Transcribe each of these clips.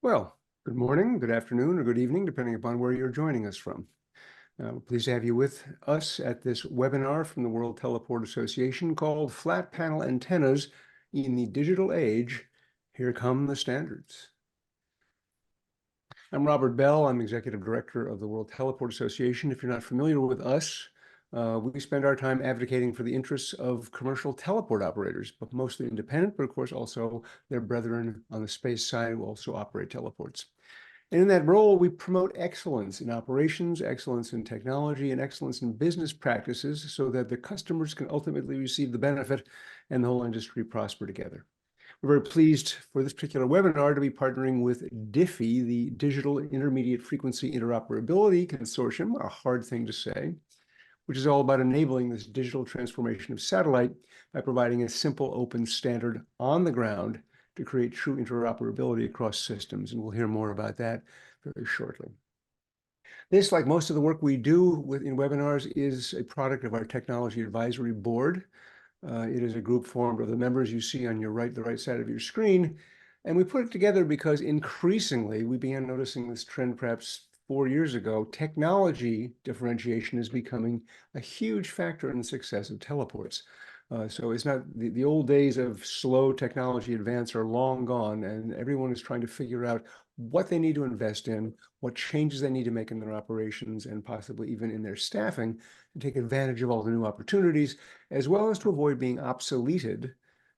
Well, good morning, good afternoon, or good evening, depending upon where you're joining us from. We're pleased to have you with us at this webinar from the World Teleport Association called Flat Panel Antennas in the Digital Age. Here come the standards. I'm Robert Bell. I'm Executive Director of the World Teleport Association. If you're not familiar with us, we spend our time advocating for the interests of commercial teleport operators, but mostly independent, but of course also their brethren on the space side who also operate teleports. And in that role, we promote excellence in operations, excellence in technology, and excellence in business practices so that the customers can ultimately receive the benefit and the whole industry prosper together. We're very pleased for this particular webinar to be partnering with DIFI, the Digital Intermediate Frequency Interoperability Consortium, a hard thing to say, which is all about enabling this digital transformation of satellite by providing a simple open standard on the ground to create true interoperability across systems. And we'll hear more about that very shortly. This, like most of the work we do in webinars, is a product of our Technology Advisory Board. It is a group formed of the members you see on the right side of your screen. And we put it together because increasingly we began noticing this trend perhaps 4 years ago. Technology differentiation is becoming a huge factor in the success of teleports. So it's not the old days of slow technology advance are long gone, and everyone is trying to figure out what they need to invest in, what changes they need to make in their operations, and possibly even in their staffing to take advantage of all the new opportunities, as well as to avoid being obsoleted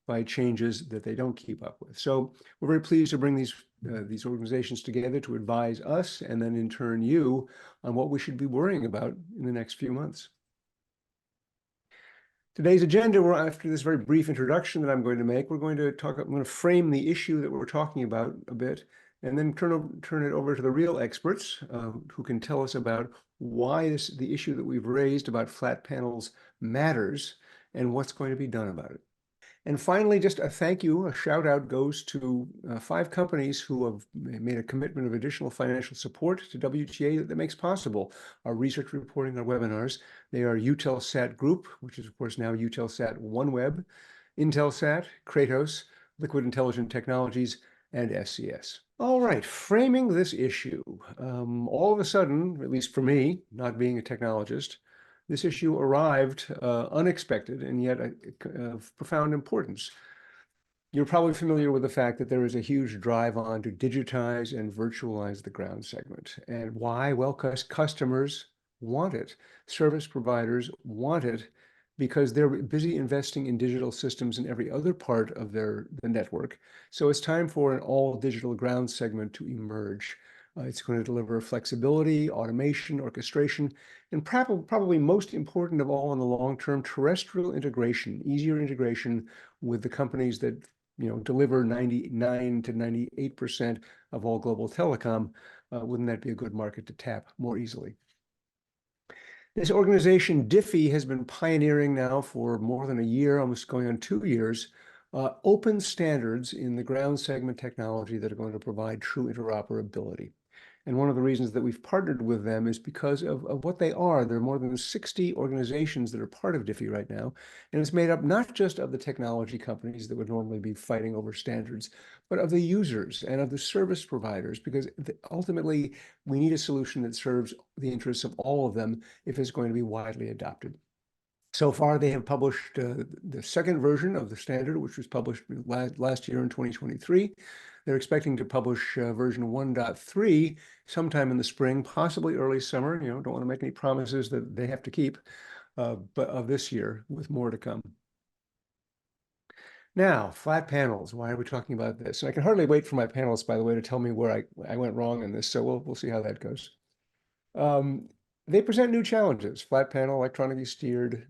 by changes that they don't keep up with. So we're very pleased to bring these organizations together to advise us and then in turn you on what we should be worrying about in the next few months. Today's agenda, after this very brief introduction that I'm going to make, I'm going to frame the issue that we're talking about a bit, and then turn it over to the real experts who can tell us about why the issue that we've raised about flat panels matters and what's going to be done about it. And finally, just a thank you, a shout out goes to 5 companies who have made a commitment of additional financial support to WTA that makes possible our research reporting, our webinars. They are Eutelsat Group, which is of course now Eutelsat OneWeb, Intelsat, Kratos, Liquid Intelligent Technologies, and SCS. All right, framing this issue. All of a sudden, at least for me, not being a technologist, this issue arrived unexpected and yet of profound importance. You're probably familiar with the fact that there is a huge drive on to digitize and virtualize the ground segment. And why? Well, because customers want it. Service providers want it because they're busy investing in digital systems in every other part of the network. So it's time for an all-digital ground segment to emerge. It's going to deliver flexibility, automation, orchestration, and probably most important of all in the long term, terrestrial integration, easier integration with the companies that deliver 99 to 98% of all global telecom. Wouldn't that be a good market to tap more easily? This organization, DIFI, has been pioneering now for more than a year, almost going on 2 years, open standards in the ground segment technology that are going to provide true interoperability. And one of the reasons that we've partnered with them is because of what they are. There are more than 60 organizations that are part of DIFI right now. And it's made up not just of the technology companies that would normally be fighting over standards, but of the users and of the service providers, because ultimately we need a solution that serves the interests of all of them if it's going to be widely adopted. So far, they have published the second version of the standard, which was published last year in 2023. They're expecting to publish version 1.3 sometime in the spring, possibly early summer. Don't want to make any promises that they have to keep, but of this year, with more to come. Now, flat panels. Why are we talking about this? And I can hardly wait for my panelists, by the way, to tell me where I went wrong in this. So we'll see how that goes. They present new challenges: flat panel, electronically steered,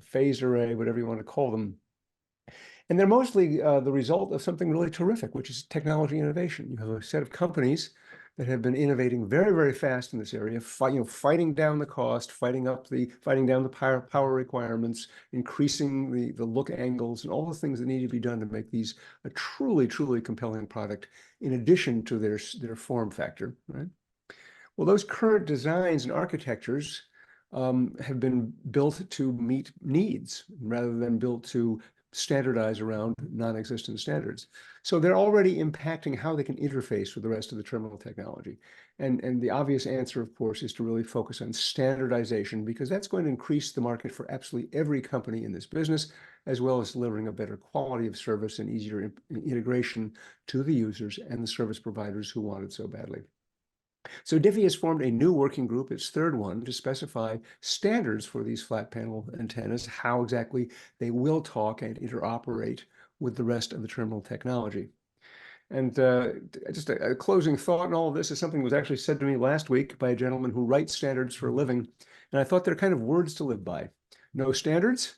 phased array, whatever you want to call them. And they're mostly the result of something really terrific, which is technology innovation. You have a set of companies that have been innovating very, very fast in this area, fighting down the cost, fighting down the power requirements, increasing the look angles, and all the things that need to be done to make these a truly, truly compelling product, in addition to their form factor, right? Well, those current designs and architectures have been built to meet needs rather than built to standardize around non-existent standards. So they're already impacting how they can interface with the rest of the terminal technology. And the obvious answer, of course, is to really focus on standardization, because that's going to increase the market for absolutely every company in this business, as well as delivering a better quality of service and easier integration to the users and the service providers who want it so badly. So DIFI has formed a new working group, its third one, to specify standards for these flat panel antennas, how exactly they will talk and interoperate with the rest of the terminal technology. And just a closing thought in all of this is something that was actually said to me last week by a gentleman who writes standards for a living. And I thought they're kind of words to live by. No standards,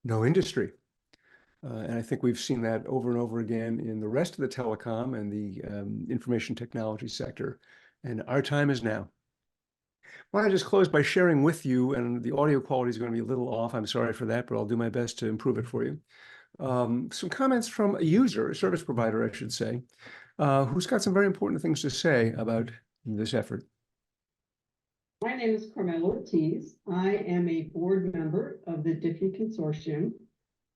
no industry. And I think we've seen that over and over again in the rest of the telecom and the information technology sector. And our time is now. Why don't I just close by sharing with you, and the audio quality is going to be a little off. I'm sorry for that, but I'll do my best to improve it for you. Some comments from a user, a service provider, I should say, who's got some very important things to say about this effort. My name is Carmela Ortiz. I am a board member of the DIFI Consortium.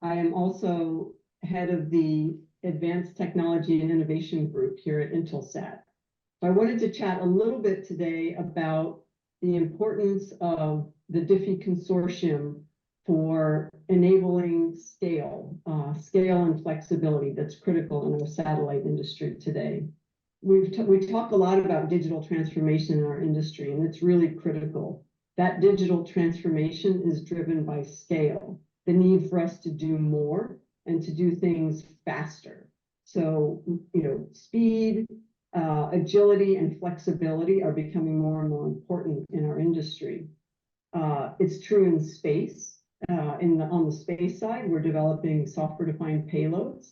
I am also head of the Advanced Technology and Innovation Group here at Intelsat. So I wanted to chat a little bit today about the importance of the DIFI Consortium for enabling scale and flexibility that's critical in our satellite industry today. We talk a lot about digital transformation in our industry, and it's really critical. That digital transformation is driven by scale, the need for us to do more and to do things faster. So, speed, agility, and flexibility are becoming more and more important in our industry. It's true in space. On the space side, we're developing software-defined payloads,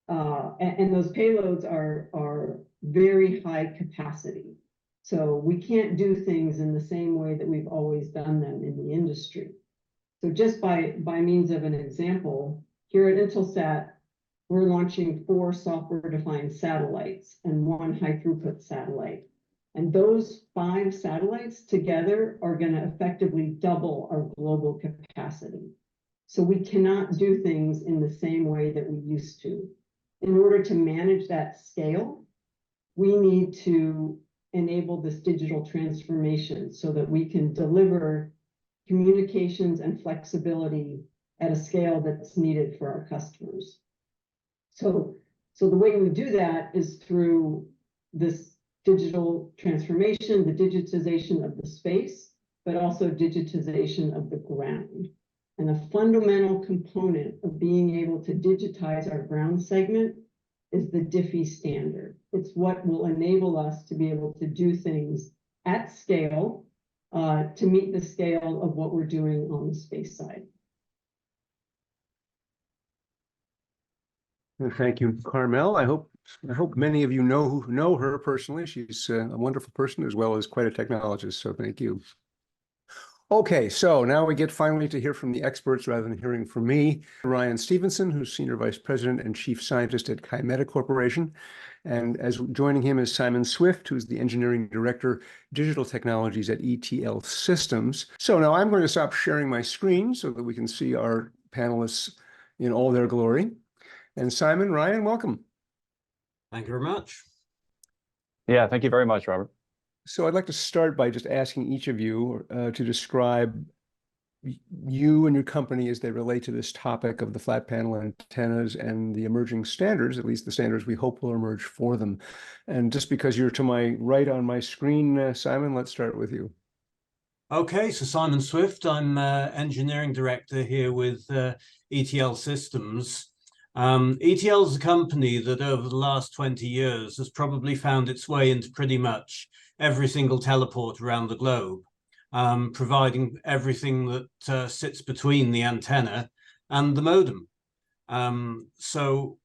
and those payloads are very high capacity. So we can't do things in the same way that we've always done them in the industry. So just by means of an example, here at Intelsat, we're launching 4 software-defined satellites and 1 high-throughput satellite. And those 5 satellites together are going to effectively double our global capacity. So we cannot do things in the same way that we used to. In order to manage that scale, we need to enable this digital transformation so that we can deliver communications and flexibility at a scale that's needed for our customers. So the way we do that is through this digital transformation, the digitization of the space, but also digitization of the ground. And a fundamental component of being able to digitize our ground segment is the DIFI standard. It's what will enable us to be able to do things at scale to meet the scale of what we're doing on the space side. Thank you, Carmel. I hope many of you know her personally. She's a wonderful person as well as quite a technologist. So thank you. Okay, so now we get finally to hear from the experts rather than hearing from me. Ryan Stevenson, who's Senior Vice President and Chief Scientist at Kymeta Corporation. And as joining him is Simon Swift, who's the Engineering Director, Digital Technologies at ETL Systems. So now I'm going to stop sharing my screen so that we can see our panelists in all their glory. And Simon, Ryan, welcome. Thank you very much. Yeah, thank you very much, Robert. So I'd like to start by just asking each of you to describe you and your company as they relate to this topic of the flat panel antennas and the emerging standards, at least the standards we hope will emerge for them. And just because you're to my right on my screen, Simon, let's start with you. Okay, so Simon Swift, I'm Engineering Director here with ETL Systems. ETL is a company that over the last 20 years has probably found its way into pretty much every single teleport around the globe, providing everything that sits between the antenna and the modem. So,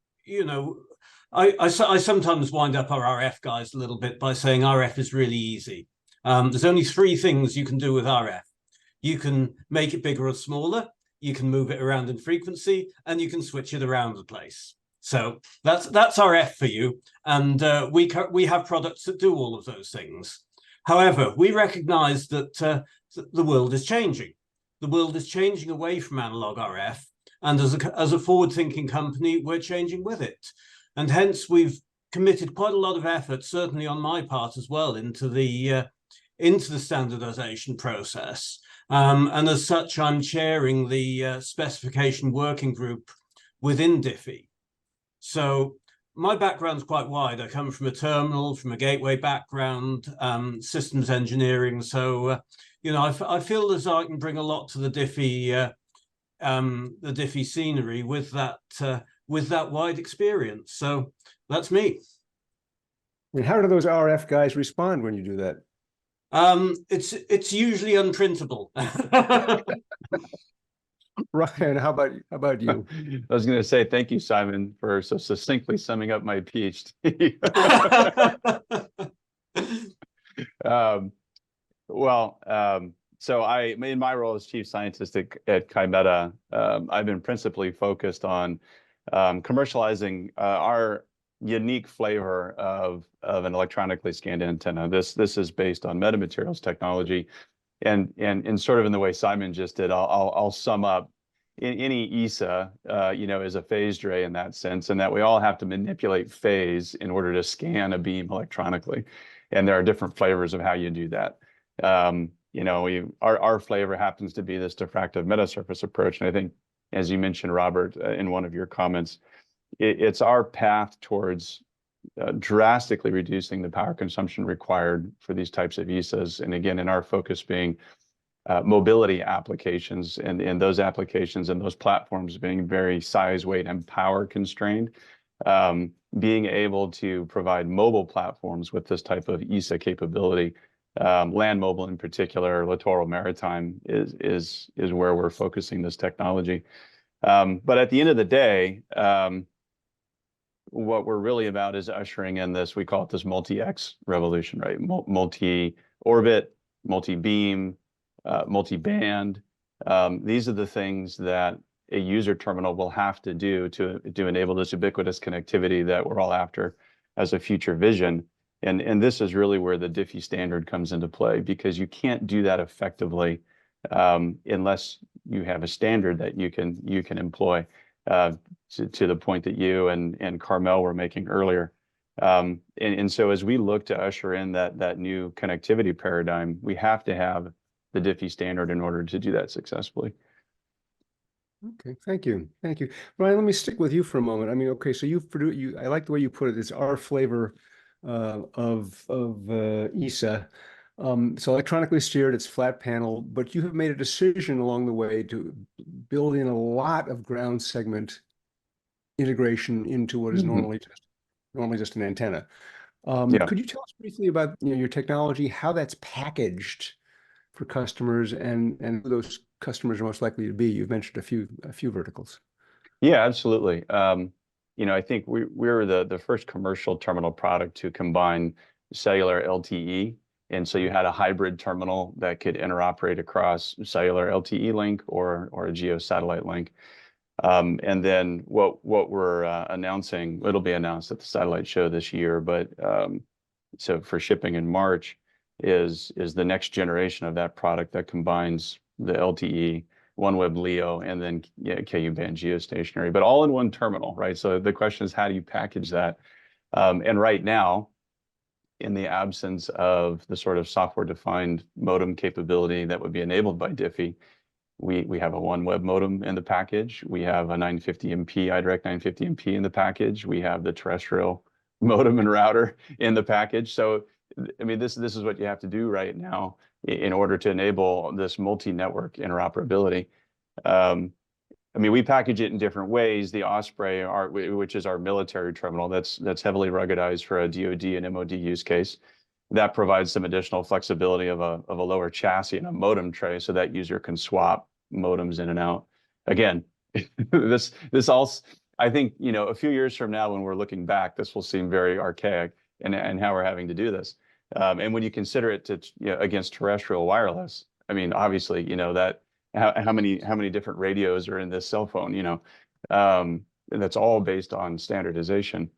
I sometimes wind up our RF guys a little bit by saying RF is really easy. There's only 3 things you can do with RF. You can make it bigger or smaller, you can move it around in frequency, and you can switch it around the place. So that's RF for you, and we have products that do all of those things. However, we recognize that the world is changing. The world is changing away from analog RF And as a forward-thinking company, we're changing with it. And hence we've committed quite a lot of effort, certainly on my part as well, into the standardization process. And as such, I'm chairing the specification working group within DIFI. So my background's quite wide. I come from a terminal, from a gateway background, systems engineering. So, I feel as though I can bring a lot to the DIFI scenery with that wide experience. So that's me. And how do those RF guys respond when you do that? It's usually unprintable. Ryan, how about you? I was going to say thank you, Simon, for so succinctly summing up my PhD. So in my role as chief scientist at Kymeta, I've been principally focused on commercializing our unique flavor of an electronically scanned antenna. This is based on metamaterials technology, and sort of in the way Simon just did, I'll sum up. Any ESA, is a phased array in that sense, and that we all have to manipulate phase in order to scan a beam electronically, and there are different flavors of how you do that. Our flavor happens to be this diffractive metasurface approach, and I think, as you mentioned, Robert, in one of your comments, it's our path towards drastically reducing the power consumption required for these types of ESAs, and again, in our focus being mobility applications, and those applications and those platforms being very size, weight, and power constrained. Being able to provide mobile platforms with this type of ESA capability, land mobile in particular, littoral maritime, is where we're focusing this technology. But at the end of the day, what we're really about is ushering in this, we call it this multi-X revolution, right? Multi-orbit, multi-beam, multi-band. These are the things that a user terminal will have to do to enable this ubiquitous connectivity that we're all after as a future vision. And this is really where the DIFI standard comes into play, because you can't do that effectively unless you have a standard that you can employ, to the point that you and Carmel were making earlier. And so as we look to usher in that new connectivity paradigm, we have to have the DIFI standard in order to do that successfully. Okay, thank you. Ryan, let me stick with you for a moment. I mean, okay, so I like the way you put it. It's our flavor of ESA. So electronically steered, it's flat panel, but you have made a decision along the way to build in a lot of ground segment integration into what is normally just an antenna. Could you tell us briefly about your technology, how that's packaged for customers, and who those customers are most likely to be? You've mentioned a few verticals. Yeah, absolutely. I think we're the first commercial terminal product to combine cellular LTE. And so you had a hybrid terminal that could interoperate across cellular LTE link or a geo satellite link. And then what we're announcing, it'll be announced at the satellite show this year, but so for shipping in March is the next generation of that product that combines the LTE, OneWeb LEO, and then Ku-band geostationary, but all in one terminal, right? So the question is, how do you package that? And right now, in the absence of the sort of software-defined modem capability that would be enabled by DIFI, we have a OneWeb modem in the package. We have a 950MP, iDirect 950MP in the package. We have the terrestrial modem and router in the package. So, I mean, this is what you have to do right now in order to enable this multi-network interoperability. I mean, we package it in different ways. The Osprey, which is our military terminal, that's heavily ruggedized for a DoD and MOD use case. That provides some additional flexibility of a lower chassis and a modem tray, so that user can swap modems in and out. Again, this all, I think, a few years from now, when we're looking back, this will seem very archaic and how we're having to do this. And when you consider it against terrestrial wireless, I mean, obviously, that how many different radios are in this cell phone, that's all based on standardization.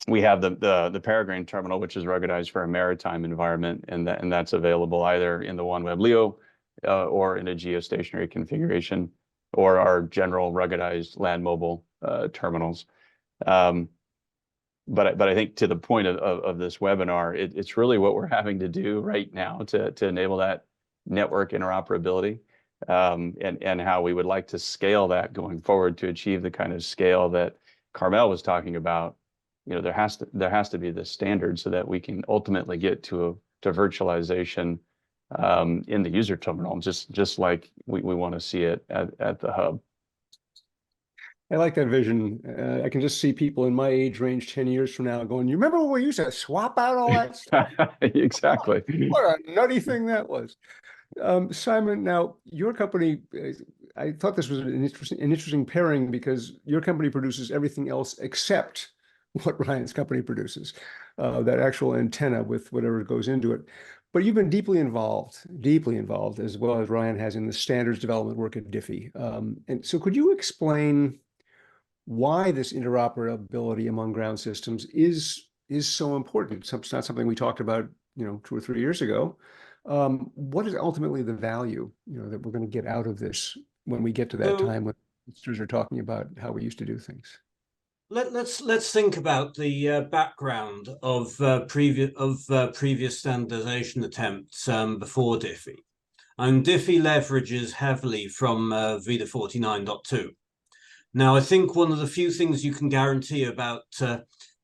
We have the Peregrine terminal, which is ruggedized for a maritime environment, and that's available either in the OneWeb LEO or in a geostationary configuration. or our general ruggedized land mobile terminals. But I think to the point of this webinar, it's really what we're having to do right now to enable that network interoperability, and how we would like to scale that going forward to achieve the kind of scale that Carmel was talking about. You know, there has to be this standard so that we can ultimately get to virtualization in the user terminal, just like we want to see it at the hub. I like that vision. I can just see people in my age range 10 years from now going, you remember when we used to swap out all that stuff? Exactly. What a nutty thing that was. Simon, now your company, I thought this was an interesting pairing because your company produces everything else except what Ryan's company produces, that actual antenna with whatever goes into it. But you've been deeply involved, as well as Ryan has in the standards development work at DIFI. And so could you explain why this interoperability among ground systems is so important? It's not something we talked about, 2 or 3 years ago. What is ultimately the value, that we're going to get out of this when we get to that time when ministers are talking about how we used to do things? Let's think about the background of previous standardization attempts before DIFI. And DIFI leverages heavily from VIDA 49.2. Now, I think one of the few things you can guarantee about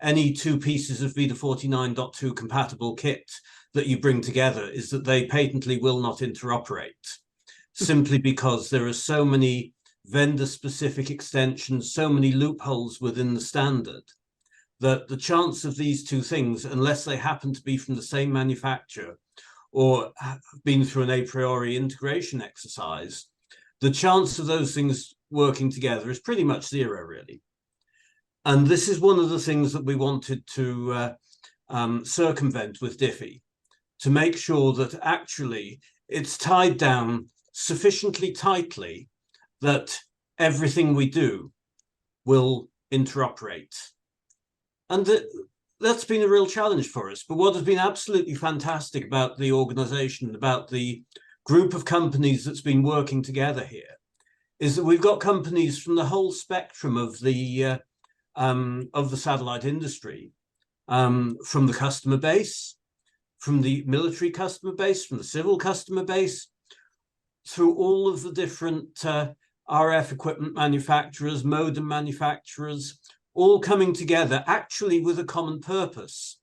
any two pieces of VIDA 49.2 compatible kit that you bring together is that they patently will not interoperate, simply because there are so many vendor-specific extensions, so many loopholes within the standard, that the chance of these two things, unless they happen to be from the same manufacturer or have been through an a priori integration exercise, the chance of those things working together is pretty much zero, really. And this is one of the things that we wanted to circumvent with DIFI, to make sure that actually it's tied down sufficiently tightly that everything we do will interoperate. And that's been a real challenge for us. But what has been absolutely fantastic about the organization, about the group of companies that's been working together here, is that we've got companies from the whole spectrum of the satellite industry, from the customer base, from the military customer base, from the civil customer base, through all of the different RF equipment manufacturers, modem manufacturers, all coming together actually with a common purpose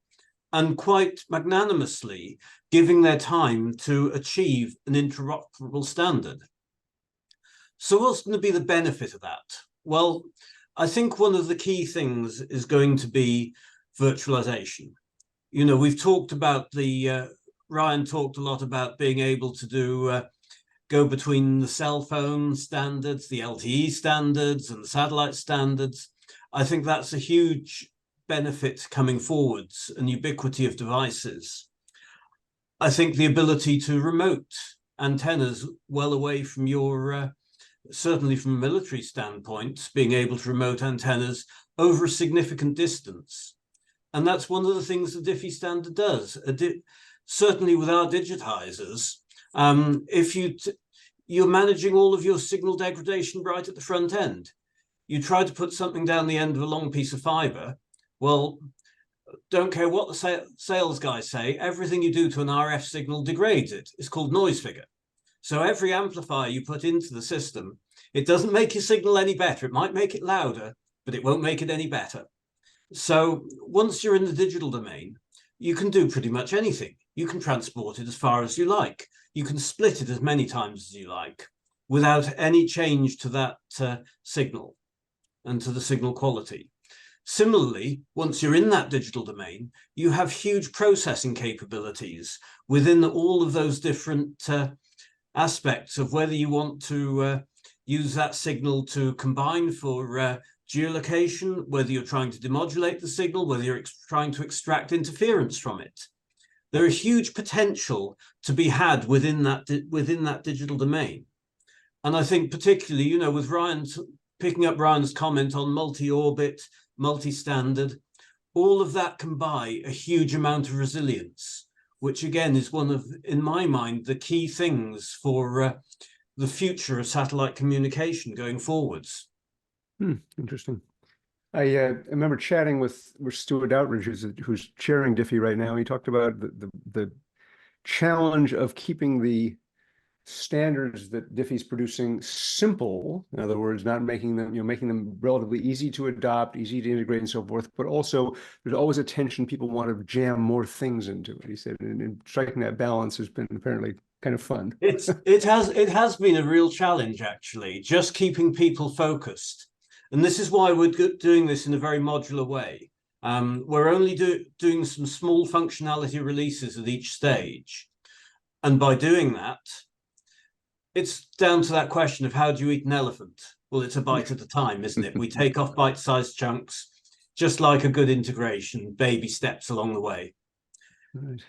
and quite magnanimously giving their time to achieve an interoperable standard. So what's going to be the benefit of that? Well, I think one of the key things is going to be virtualization. We've talked about Ryan talked a lot about being able to do go between the cell phone standards, the LTE standards, and the satellite standards. I think that's a huge benefit coming forwards, and ubiquity of devices. I think the ability to remote antennas well away from your, certainly from a military standpoint, being able to remote antennas over a significant distance. And that's one of the things the DIFI standard does. Certainly with our digitizers, if you're managing all of your signal degradation right at the front end, you try to put something down the end of a long piece of fiber, well, don't care what the sales guys say, everything you do to an RF signal degrades it. It's called noise figure. So every amplifier you put into the system, it doesn't make your signal any better. It might make it louder, but it won't make it any better. So once you're in the digital domain, you can do pretty much anything. You can transport it as far as you like. You can split it as many times as you like without any change to that signal and to the signal quality. Similarly, once you're in that digital domain, you have huge processing capabilities within all of those different aspects of whether you want to use that signal to combine for geolocation, whether you're trying to demodulate the signal, whether you're trying to extract interference from it. There is huge potential to be had within that digital domain. And I think particularly, with picking up Ryan's comment on multi-orbit, multi-standard, all of that can buy a huge amount of resilience, which again is one of, in my mind, the key things for the future of satellite communication going forwards. Interesting. I remember chatting with Stuart Outridge, who's chairing DIFI right now. He talked about the challenge of keeping the standards that DIFI is producing simple. In other words, not making them, making them relatively easy to adopt, easy to integrate, and so forth. But also, there's always a tension. People want to jam more things into it. He said, and striking that balance has been apparently kind of fun. It has been a real challenge, actually, just keeping people focused. And this is why we're doing this in a very modular way. We're only doing some small functionality releases at each stage. And by doing that, it's down to that question of how do you eat an elephant? Well, it's a bite at a time, isn't it? We take off bite-sized chunks, just like a good integration, baby steps along the way. Right.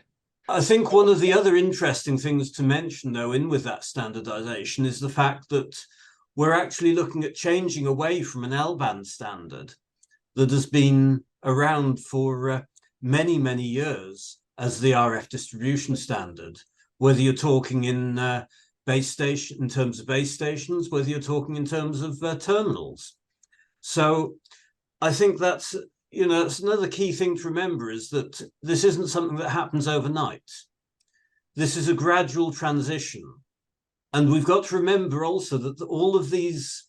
I think one of the other interesting things to mention, though, in with that standardization is the fact that we're actually looking at changing away from an L-band standard that has been around for many, many years as the RF distribution standard, whether you're talking in base station, in terms of base stations, whether you're talking in terms of terminals. So I think that's, that's another key thing to remember, is that this isn't something that happens overnight. This is a gradual transition. And we've got to remember also that all of these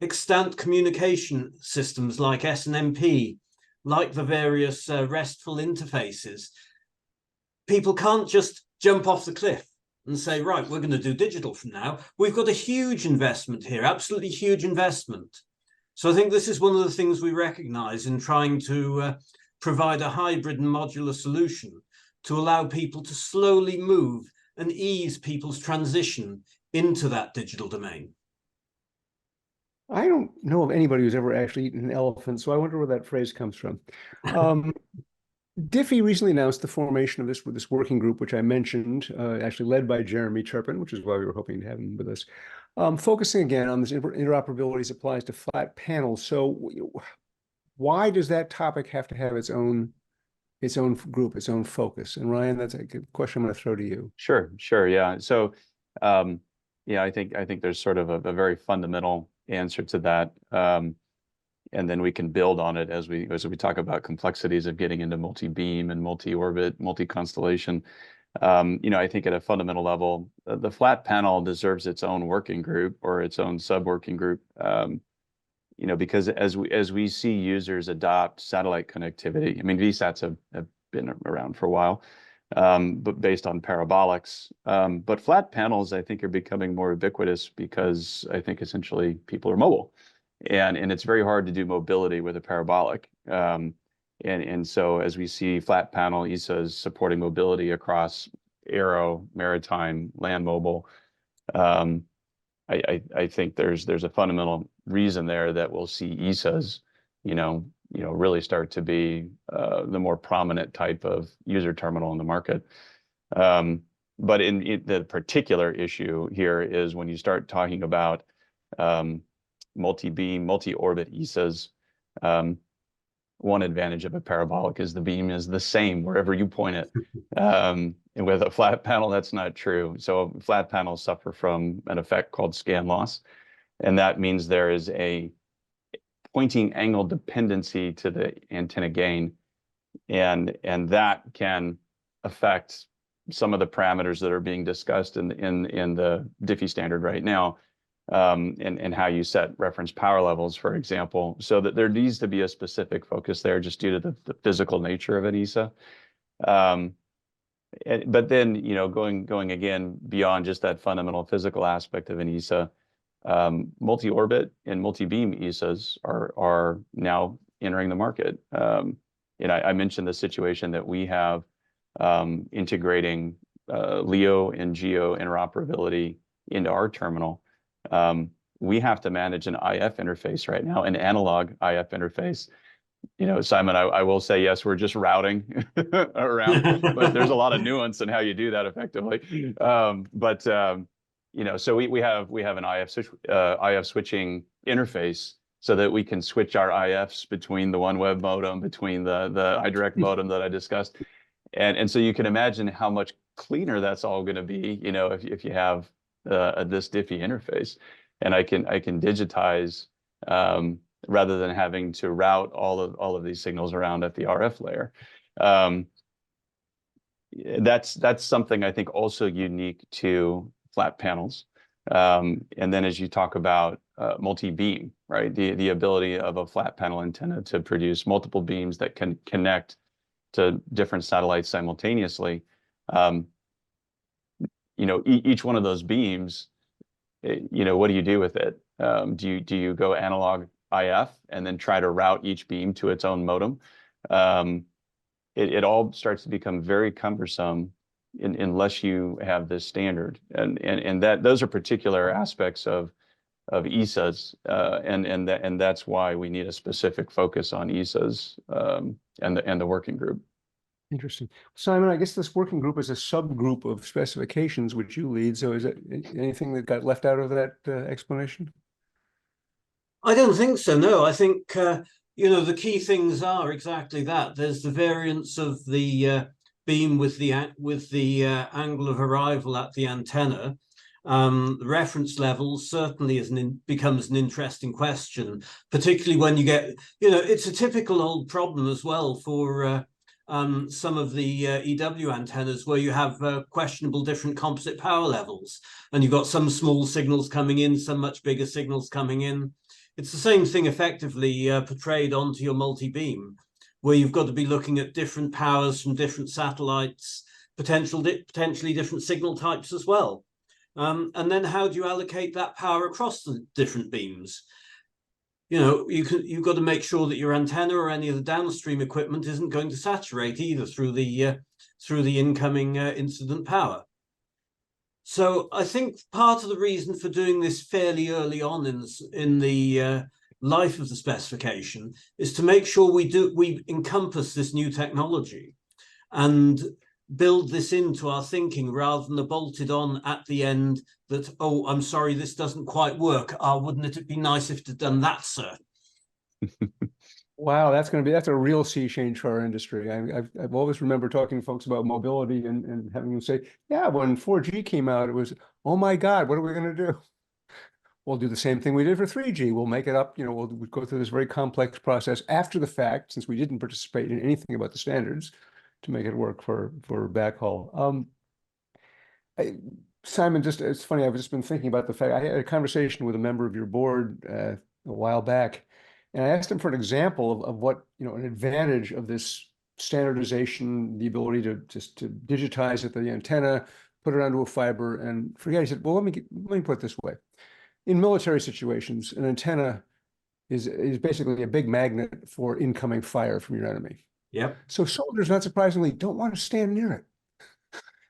extant communication systems like SNMP, like the various RESTful interfaces, people can't just jump off the cliff and say, right, we're going to do digital from now. We've got a huge investment here, absolutely huge investment. So I think this is one of the things we recognize in trying to provide a hybrid and modular solution to allow people to slowly move and ease people's transition into that digital domain. I don't know of anybody who's ever actually eaten an elephant, so I wonder where that phrase comes from. DIFI recently announced the formation of this working group, which I mentioned, actually led by Jeremy Turpin, which is why we were hoping to have him with us, focusing again on this interoperability as applies to flat panels. So why does that topic have to have its own group, its own focus? And Ryan, that's a good question I'm going to throw to you. Sure, yeah. So, I think there's sort of a very fundamental answer to that. And then we can build on it as we talk about complexities of getting into multi-beam and multi-orbit, multi-constellation. I think at a fundamental level, the flat panel deserves its own working group or its own sub-working group. Because as we see users adopt satellite connectivity, I mean, VSATs have been around for a while, but based on parabolics. But flat panels, I think, are becoming more ubiquitous because I think essentially people are mobile. And it's very hard to do mobility with a parabolic. And so as we see flat panel ESAs supporting mobility across aero, maritime, land mobile, I think there's a fundamental reason there that we'll see ESAs, really start to be the more prominent type of user terminal in the market. But in the particular issue here is when you start talking about multi-beam, multi-orbit ESAs, one advantage of a parabolic is the beam is the same wherever you point it. And with a flat panel, that's not true. So flat panels suffer from an effect called scan loss. And that means there is a pointing angle dependency to the antenna gain. And that can affect some of the parameters that are being discussed in the DIFI standard right now. And how you set reference power levels, for example, so that there needs to be a specific focus there just due to the physical nature of an ESA. But then, going again beyond just that fundamental physical aspect of an ESA, multi-orbit and multi-beam ESAs are now entering the market. I mentioned the situation that we have integrating LEO and GEO interoperability into our terminal. We have to manage an IF interface right now, an analog IF interface. Simon, I will say, yes, we're just routing around, but there's a lot of nuance in how you do that effectively. So we have an IF switching interface so that we can switch our IFs between the OneWeb modem, between the iDirect modem that I discussed. And so you can imagine how much cleaner that's all going to be, if you have this DIFI interface, and I can digitize rather than having to route all of these signals around at the RF layer. That's something I think also unique to flat panels. And then as you talk about multi-beam, right? The ability of a flat panel antenna to produce multiple beams that can connect to different satellites simultaneously. Each one of those beams, what do you do with it? Do you go analog IF and then try to route each beam to its own modem? It all starts to become very cumbersome unless you have this standard, and those are particular aspects of ESAs, and that's why we need a specific focus on ESAs and the working group. Interesting. Simon, I guess this working group is a subgroup of specifications which you lead. So is it anything that got left out of that explanation? I don't think so, no. I think, the key things are exactly that. There's the variance of the beam with the angle of arrival at the antenna. The reference levels certainly becomes an interesting question, particularly when you get, it's a typical old problem as well for some of the EW antennas where you have questionable different composite power levels, and you've got some small signals coming in, some much bigger signals coming in. It's the same thing effectively portrayed onto your multi-beam, where you've got to be looking at different powers from different satellites, potentially different signal types as well. And then how do you allocate that power across the different beams? You've got to make sure that your antenna or any of the downstream equipment isn't going to saturate either through the incoming incident power. So I think part of the reason for doing this fairly early on in the life of the specification is to make sure we encompass this new technology and build this into our thinking rather than bolted on at the end that, oh, I'm sorry, this doesn't quite work. Wouldn't it be nice if it had done that, sir? Wow, that's a real sea change for our industry. I've always remember talking to folks about mobility and having them say, yeah, when 4G came out, it was, oh my God, what are we going to do? We'll do the same thing we did for 3G. We'll make it up, we'll go through this very complex process after the fact, since we didn't participate in anything about the standards, to make it work for backhaul. Simon, it's funny, I've just been thinking about the fact, I had a conversation with a member of your board a while back, and I asked him for an example of what, an advantage of this standardization, the ability to digitize at the antenna, put it onto a fiber, and forget. He said, well, let me put it this way. In military situations, an antenna is basically a big magnet for incoming fire from your enemy. Yep. So soldiers, not surprisingly, don't want to stand near it.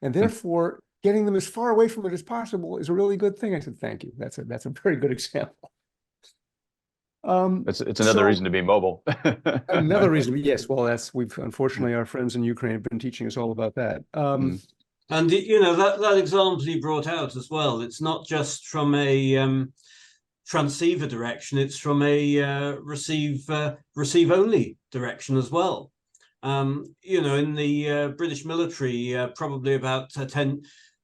And therefore, getting them as far away from it as possible is a really good thing. I said, thank you. That's a very good example. It's another reason to be mobile. Another reason, yes. Well, unfortunately, our friends in Ukraine have been teaching us all about that. And that example you brought out as well, it's not just from a transceiver direction, it's from a receive only direction as well. In the British military, probably about 10,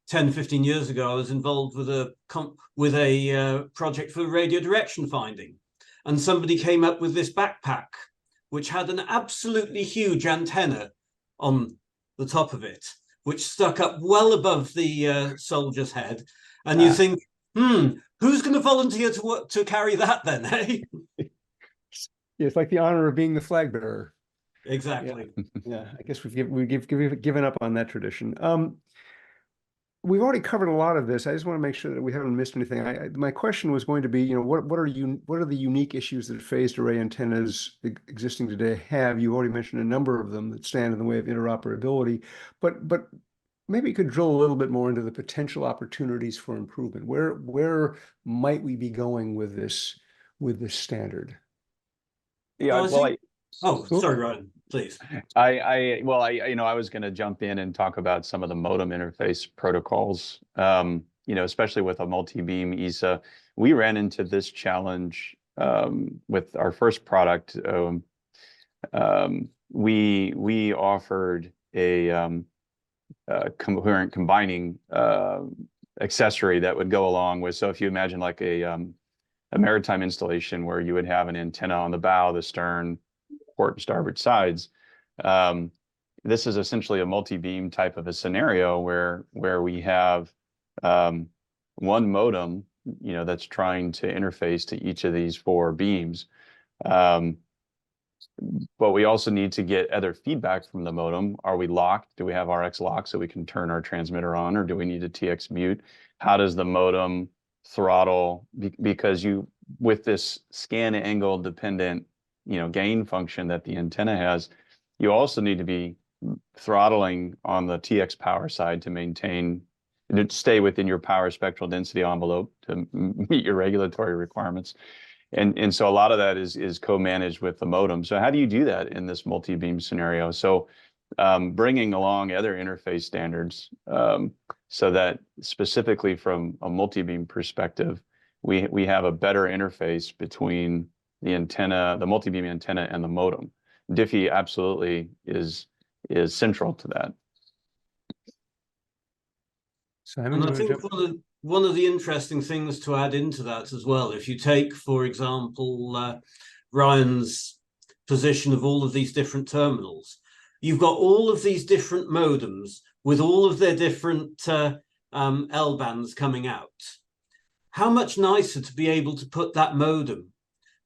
15 years ago, I was involved with a project for radio direction finding. And somebody came up with this backpack, which had an absolutely huge antenna on the top of it, which stuck up well above the soldier's head. And you think, who's going to volunteer to carry that then, eh? Yeah, it's like the honor of being the flag bearer. Exactly. Yeah, I guess we've given up on that tradition. We've already covered a lot of this. I just want to make sure that we haven't missed anything. My question was going to be, what are the unique issues that phased array antennas existing today have? You already mentioned a number of them that stand in the way of interoperability, but maybe you could drill a little bit more into the potential opportunities for improvement. Where might we be going with this standard? Yeah, sorry, Ryan, please. I was going to jump in and talk about some of the modem interface protocols. Especially with a multi-beam ESA, we ran into this challenge with our first product. We offered a coherent combining accessory that would go along with. So if you imagine like a maritime installation where you would have an antenna on the bow, the stern, port and starboard sides. This is essentially a multi-beam type of a scenario where we have one modem, that's trying to interface to each of these 4 beams. But we also need to get other feedback from the modem. Are we locked? Do we have RX lock so we can turn our transmitter on, or do we need to TX mute? How does the modem throttle? Because with this scan angle dependent, gain function that the antenna has, you also need to be throttling on the TX power side to stay within your power spectral density envelope to meet your regulatory requirements. And so a lot of that is co-managed with the modem. So how do you do that in this multi-beam scenario? So bringing along other interface standards so that specifically from a multi-beam perspective, we have a better interface between the antenna, the multi-beam antenna, and the modem. DIFI absolutely is central to that. Simon, and I think one of the interesting things to add into that as well, if you take, for example, Ryan's position of all of these different terminals, you've got all of these different modems with all of their different L bands coming out. How much nicer to be able to put that modem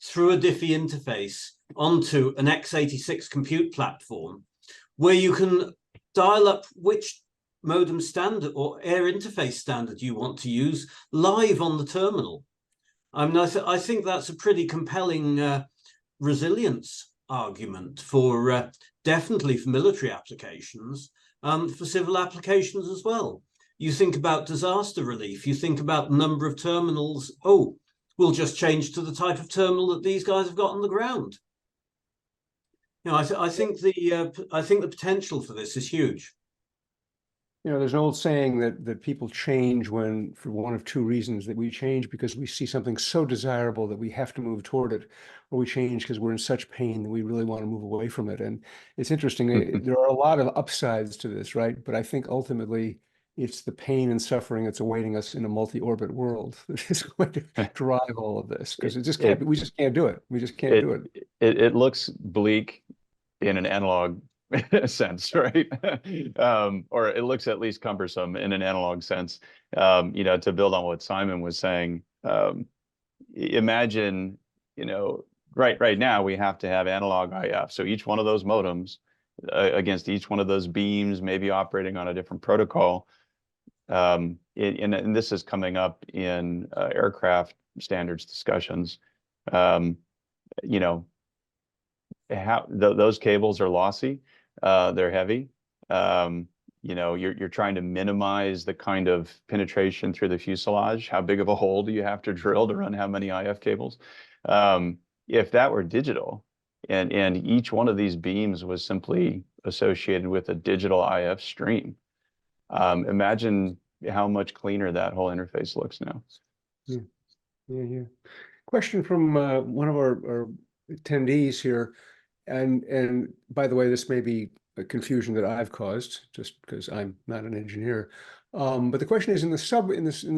through a DIFI interface onto an x86 compute platform where you can dial up which modem standard or air interface standard you want to use live on the terminal. I mean, I think that's a pretty compelling resilience argument for definitely for military applications, for civil applications as well. You think about disaster relief, you think about the number of terminals. Oh, we'll just change to the type of terminal that these guys have got on the ground. I think the potential for this is huge. There's an old saying that people change for one of 2 reasons: that we change because we see something so desirable that we have to move toward it, or we change because we're in such pain that we really want to move away from it. And it's interesting. There are a lot of upsides to this, right? But I think ultimately it's the pain and suffering that's awaiting us in a multi-orbit world that is going to drive all of this, because we just can't do it. We just can't do it. It looks bleak in an analog sense, right? Or it looks at least cumbersome in an analog sense. To build on what Simon was saying, imagine, right now we have to have analog IF. So each one of those modems against each one of those beams, maybe operating on a different protocol. And this is coming up in aircraft standards discussions. Those cables are lossy. They're heavy. You're trying to minimize the kind of penetration through the fuselage. How big of a hole do you have to drill to run how many IF cables? If that were digital, and each one of these beams was simply associated with a digital IF stream, imagine how much cleaner that whole interface looks now. Yeah. Question from one of our attendees here. And by the way, this may be a confusion that I've caused just because I'm not an engineer. But the question is, in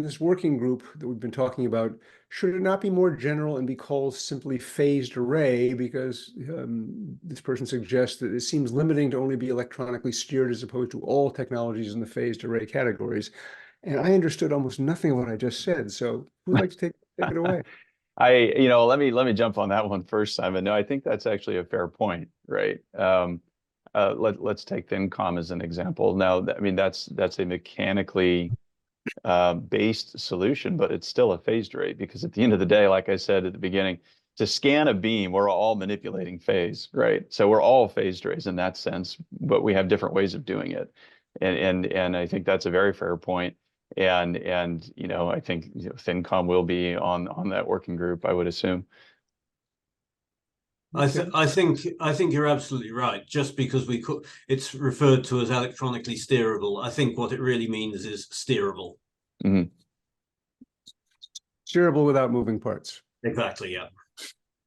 this working group that we've been talking about, should it not be more general and be called simply phased array? Because this person suggests that it seems limiting to only be electronically steered as opposed to all technologies in the phased array categories. And I understood almost nothing of what I just said. So who'd like to take it away? Let me jump on that one first, Simon. No, I think that's actually a fair point, right? Let's take ThinCom as an example. Now, that's a mechanically based solution, but it's still a phased array, because at the end of the day, like I said at the beginning, to scan a beam, we're all manipulating phase, right? So we're all phased arrays in that sense, but we have different ways of doing it. And I think that's a very fair point. And I think ThinCom will be on that working group, I would assume. I think you're absolutely right. Just because it's referred to as electronically steerable, I think what it really means is steerable. Mm-hmm. Steerable without moving parts. Exactly. Yeah.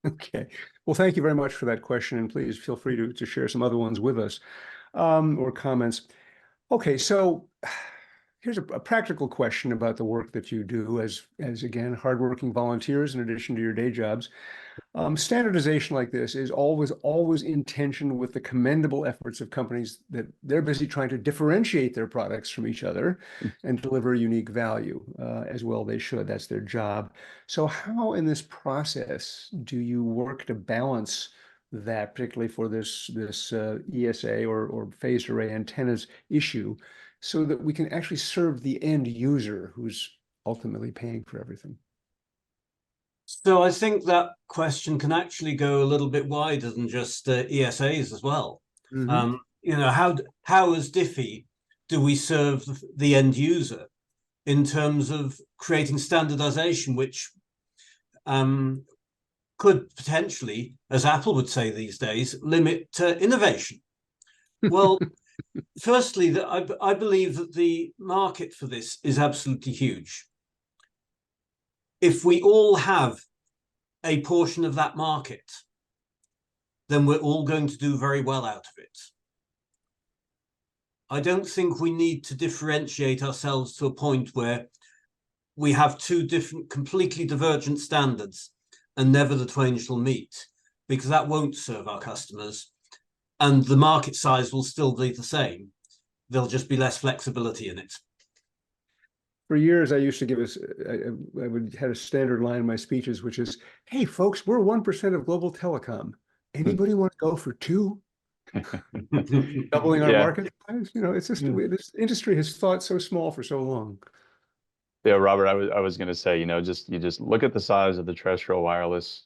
Okay. Well, thank you very much for that question, and please feel free to share some other ones with us, or comments. Okay, so here's a practical question about the work that you do as again, hardworking volunteers in addition to your day jobs. Standardization like this is always in tension with the commendable efforts of companies that they're busy trying to differentiate their products from each other and deliver unique value, as well they should. That's their job. So how in this process do you work to balance that, particularly for this ESA or phased array antennas issue, so that we can actually serve the end user who's ultimately paying for everything? So I think that question can actually go a little bit wider than just ESAs as well. Mm-hmm. You know, how as DIFI do we serve the end user in terms of creating standardization, which could potentially, as Apple would say these days, limit innovation? Well, firstly, I believe that the market for this is absolutely huge. If we all have a portion of that market, then we're all going to do very well out of it. I don't think we need to differentiate ourselves to a point where we have two different, completely divergent standards and never the twain shall meet, because that won't serve our customers. And the market size will still be the same. There'll just be less flexibility in it. For years, I used to give us, I would had a standard line in my speeches, which is, "Hey, folks, we're 1% of global telecom. Anybody want to go for 2? Doubling our market size?" You know, it's just this industry has thought so small for so long. Yeah, Robert, I was going to say, you know, you just look at the size of the terrestrial wireless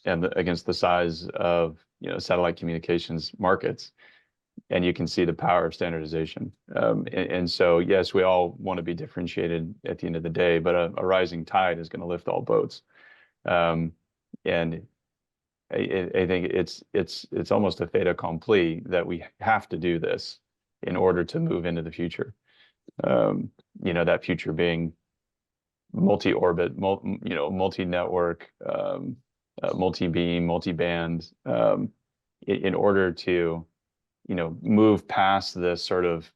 and against the size of, you know, satellite communications markets, and you can see the power of standardization. And so, yes, we all want to be differentiated at the end of the day, but a rising tide is going to lift all boats. And I think it's almost a fait accompli that we have to do this in order to move into the future. You know, that future being multi-orbit, multi-network, multi-beam, multi-band, in order to, you know, move past this sort of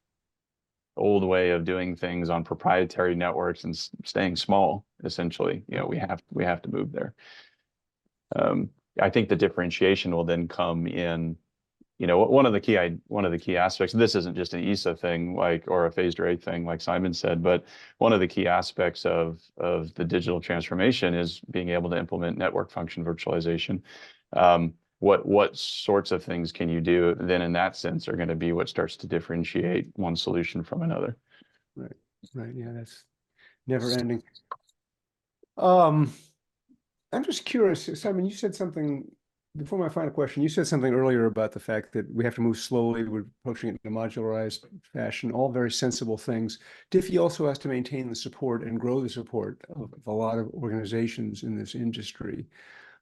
old way of doing things on proprietary networks and staying small. Essentially, you know, we have to move there. I think the differentiation will then come in, you know, one of the key aspects. This isn't just an ESA thing, or a phased array thing, like Simon said, but one of the key aspects of the digital transformation is being able to implement network function virtualization. What sorts of things can you do then in that sense are going to be what starts to differentiate one solution from another. Right. Yeah, that's never ending. I'm just curious, Simon, you said something before my final question. You said something earlier about the fact that we have to move slowly. We're approaching it in a modularized fashion, all very sensible things. DIFI also has to maintain the support and grow the support of a lot of organizations in this industry.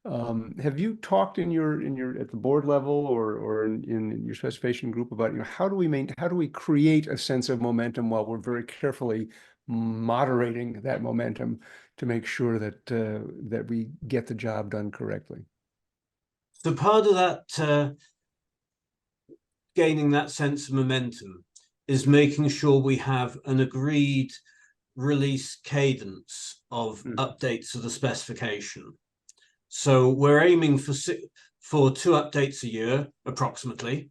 Have you talked at the board level or in your specification group about, you know, how do we create a sense of momentum while we're very carefully moderating that momentum to make sure that we get the job done correctly? So part of that gaining that sense of momentum is making sure we have an agreed release cadence of updates of the specification. So we're aiming for 2 updates a year, approximately,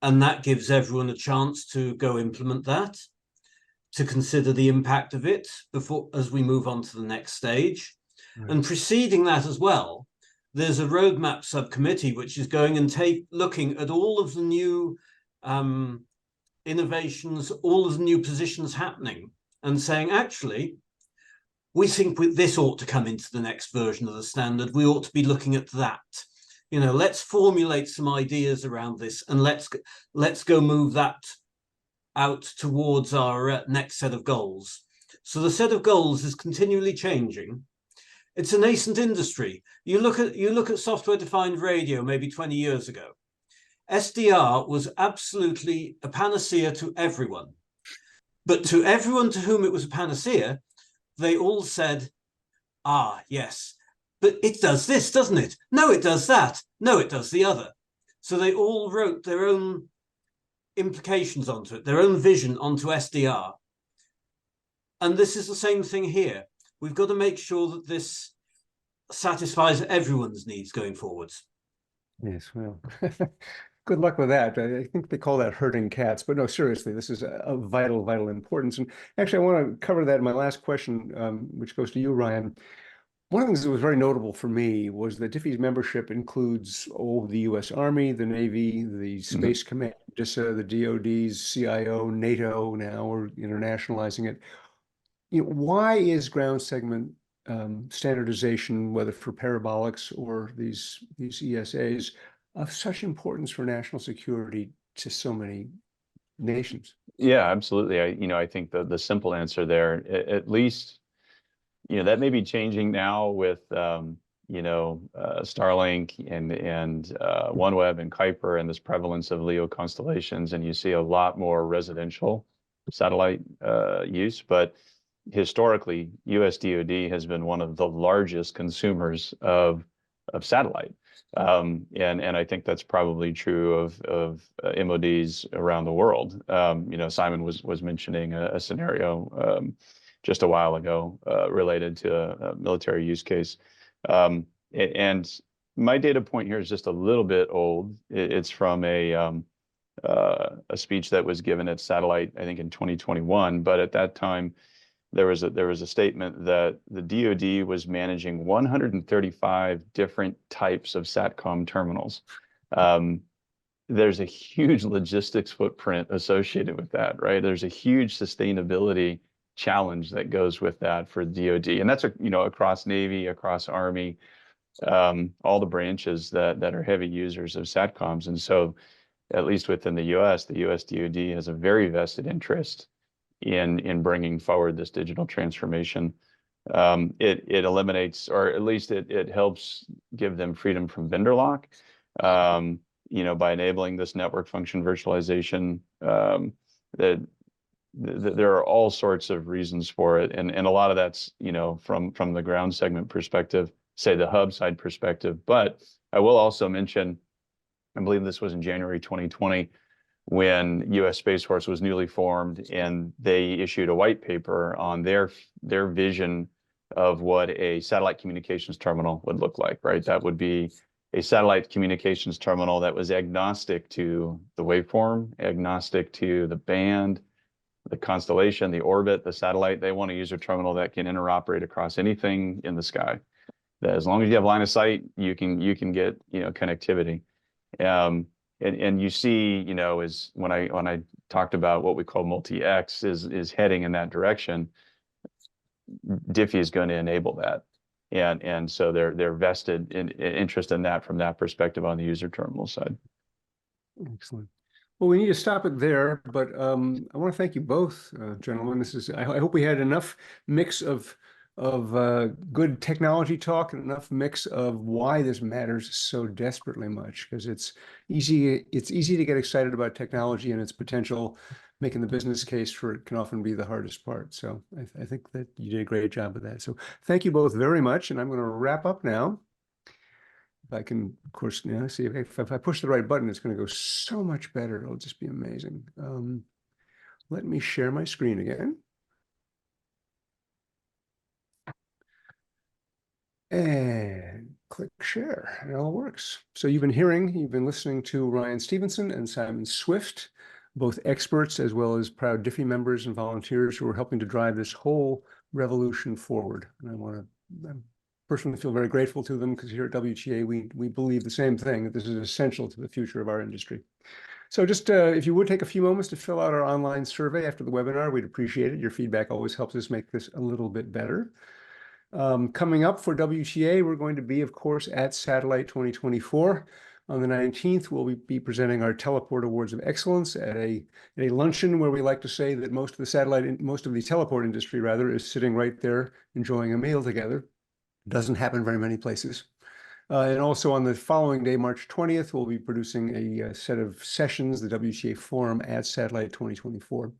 and that gives everyone a chance to go implement that, to consider the impact of it as we move on to the next stage. Right. And preceding that as well, there's a roadmap subcommittee which is going and looking at all of the new innovations, all of the new positions happening, and saying, actually, we think this ought to come into the next version of the standard. We ought to be looking at that. You know, let's formulate some ideas around this, and let's go move that out towards our next set of goals. So the set of goals is continually changing. It's a nascent industry. You look at software-defined radio maybe 20 years ago. SDR was absolutely a panacea to everyone. But to everyone to whom it was a panacea, they all said, ah, yes, but it does this, doesn't it? No, it does that. No, it does the other. So they all wrote their own implications onto it, their own vision onto SDR. And this is the same thing here. We've got to make sure that this satisfies everyone's needs going forwards. Yes, well, good luck with that. I think they call that herding cats, but no, seriously, this is a vital, vital importance. And actually, I want to cover that in my last question, which goes to you, Ryan. One of the things that was very notable for me was that DIFI's membership includes the U.S. Army, the Navy, the Space Command, DISA, the DoD's, CIO, NATO. Now we're internationalizing it. Why is ground segment standardization, whether for parabolics or these ESAs, of such importance for national security to so many nations? Yeah, absolutely. I think the simple answer there, at least, that may be changing now with Starlink and OneWeb and Kuiper and this prevalence of LEO constellations, and you see a lot more residential satellite use. But historically, US DoD has been one of the largest consumers of satellite. And I think that's probably true of MODs around the world. Simon was mentioning a scenario just a while ago related to a military use case. And my data point here is just a little bit old. It's from a speech that was given at Satellite, I think in 2021. But at that time, there was a statement that the DoD was managing 135 different types of SATCOM terminals. There's a huge logistics footprint associated with that, right? There's a huge sustainability challenge that goes with that for DoD, and that's across Navy, across Army, all the branches that are heavy users of SATCOMs. And so, at least within the US DoD has a very vested interest in bringing forward this digital transformation. It eliminates, or at least it helps give them freedom from vendor lock, by enabling this network function virtualization. There are all sorts of reasons for it, and a lot of that's from the ground segment perspective, say the hub side perspective. But I will also mention, I believe this was in January 2020, when U.S. Space Force was newly formed, and they issued a white paper on their vision of what a satellite communications terminal would look like, right? That would be a satellite communications terminal that was agnostic to the waveform, agnostic to the band, the constellation, the orbit, the satellite. They want to use a terminal that can interoperate across anything in the sky. That as long as you have line of sight, you can get connectivity. And you see, is when I talked about what we call multi-X is heading in that direction, DIFI is going to enable that. And so they're vested in interest in that from that perspective on the user terminal side. Excellent. Well, we need to stop it there, but I want to thank you both, gentlemen. I hope we had enough mix of good technology talk and enough mix of why this matters so desperately much, because it's easy to get excited about technology and its potential. Making the business case for it can often be the hardest part. So I think that you did a great job of that. So thank you both very much, and I'm going to wrap up now. If I can, of course, see if I push the right button, it's going to go so much better. It'll just be amazing. Let me share my screen again. And click share, and it all works. So you've been listening to Ryan Stevenson and Simon Swift, both experts as well as proud DIFI members and volunteers who are helping to drive this whole revolution forward. And I personally feel very grateful to them, because here at WTA, we believe the same thing, that this is essential to the future of our industry. So just if you would take a few moments to fill out our online survey after the webinar, we'd appreciate it. Your feedback always helps us make this a little bit better. Coming up for WTA, we're going to be, of course, at Satellite 2024. On the 19th, we'll be presenting our Teleport Awards of Excellence at a luncheon where we like to say that most of the teleport industry, rather, is sitting right there enjoying a meal together. Doesn't happen very many places. And also on the following day, March 20th, we'll be producing a set of sessions, the WTA Forum at Satellite 2024.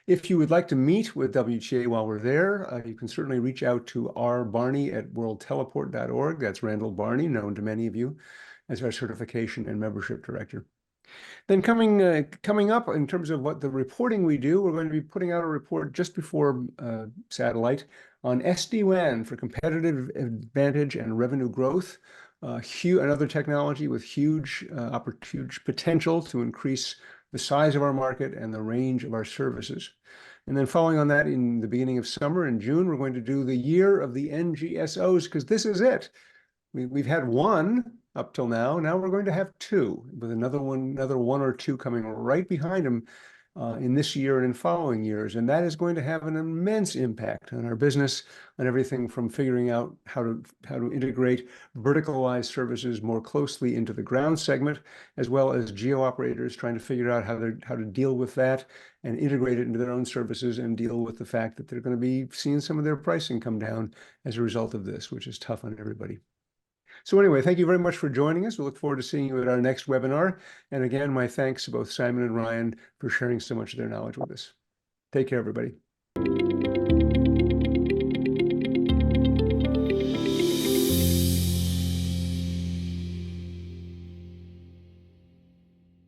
If you would like to meet with WTA while we're there, you can certainly reach out to rbarney@worldteleport.org. That's Randall Barney, known to many of you as our certification and membership director. Then coming up in terms of what the reporting we do, we're going to be putting out a report just before satellite on SD-WAN for competitive advantage and revenue growth. Another technology with huge potential to increase the size of our market and the range of our services. And then following on that, in the beginning of summer in June, we're going to do the year of the NGSOs, because this is it. We've had one up till now. Now we're going to have two, with another one or two coming right behind them in this year and in following years. And that is going to have an immense impact on our business, on everything from figuring out how to integrate verticalized services more closely into the ground segment, as well as geo operators trying to figure out how to deal with that and integrate it into their own services and deal with the fact that they're going to be seeing some of their pricing come down as a result of this, which is tough on everybody. So anyway, thank you very much for joining us. We look forward to seeing you at our next webinar. And again, my thanks to both Simon and Ryan for sharing so much of their knowledge with us. Take care, everybody.